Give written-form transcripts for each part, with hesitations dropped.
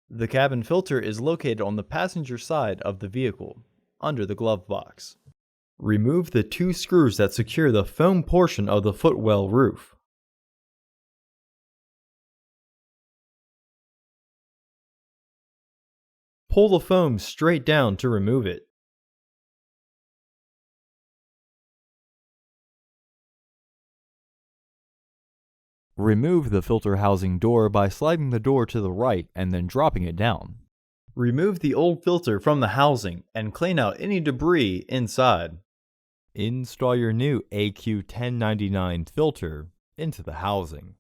The cabin filter is located on the passenger side of the vehicle, under the glove box. Remove the two screws that secure the foam portion of the footwell roof. Pull the foam straight down to remove it. Remove the filter housing door by sliding the door to the right and then dropping it down. Remove the old filter from the housing and clean out any debris inside. Install your new AQ1099 filter into the housing.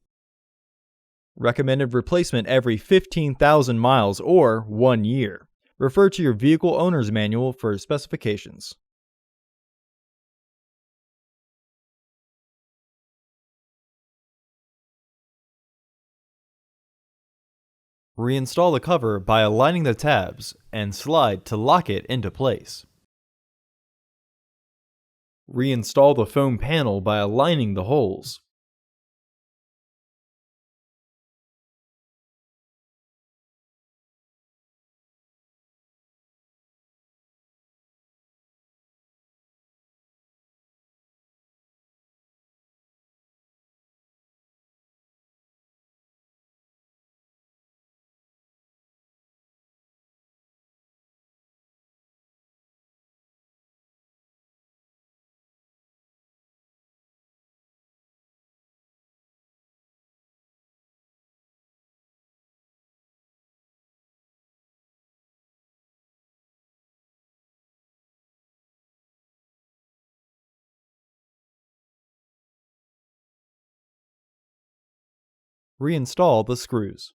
Recommended replacement every 15,000 miles or 1 year. Refer to your vehicle owner's manual for specifications. Reinstall the cover by aligning the tabs and slide to lock it into place. Reinstall the foam panel by aligning the holes. Reinstall the screws.